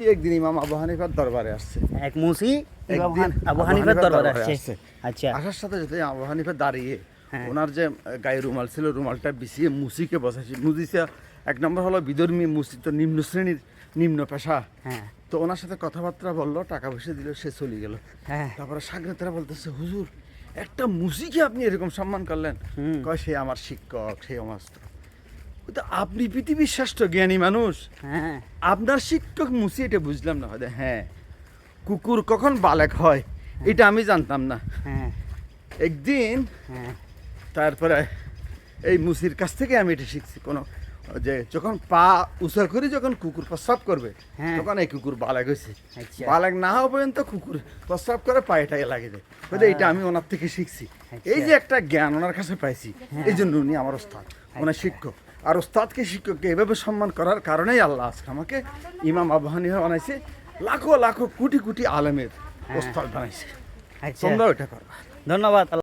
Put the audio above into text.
একদিন ইমাম আবু হানিফার দরবারে আসছে। এক মুসি একদিন আবু হানিফার দরবারে আসছে। আচ্ছা, আসার সাথে সাথে আবু হানিফা দাঁড়িয়ে হ্যাঁ। ওনার যে গায়ে রুমাল ছিল, রুমালটা বিছিয়ে মুসিকে বসাইছে। মুসিসা এক নম্বর হলো বিধর্মী, মুসি তো নিম্ন শ্রেণীর, নিম্ন পেশা। হ্যাঁ তো ওনার সাথে কথাবার্তা বললো, টাকা পয়সা দিল, সে চলে গেল। হ্যাঁ তারপরে সাগরেতারা বলতেছে, হুজুর একটা মুসিকে আপনি এরকম সম্মান করলেন? কয় সে আমার শিক্ষক, সে আমার তো আপনি পৃথিবীর শ্রেষ্ঠ জ্ঞানী মানুষ, হ্যাঁ আপনার শিক্ষক মুসি, এটা বুঝলাম না। হয়তো হ্যাঁ, কুকুর কখন বালেক হয় এটা আমি জানতাম না। হ্যাঁ একদিন হ্যাঁ তারপরে এই মুসির কাছ থেকে আমি এটা শিখছি, কোনো যে যখন পা উঁচা করে যখন কুকুর প্রস্রাব করবে, হ্যাঁ। তখন এই কুকুর বালেক হয়েছে। আচ্ছা। বালেক না হওয়া পর্যন্ত কুকুর প্রস্রাব করে পায়েটাই লাগে যায়। হয়তো এটা আমি ওনার থেকে শিখছি। আচ্ছা। এই যে একটা জ্ঞান ওনার কাছে পাইছি, এই জন্য উনি আমার ওস্তাদ, ওনার শিক্ষক। আর ওস্তাদকে শিক্ষককে এভাবে সম্মান করার কারণেই আল্লাহ আজকে আমাকে ইমাম আবু হানিফা বানাইছে, লাখো লাখো কোটি কোটি আলেমের ওস্তাদ বানাইছে। আচ্ছা, তোমরা ওইটা করবা। ধন্যবাদ।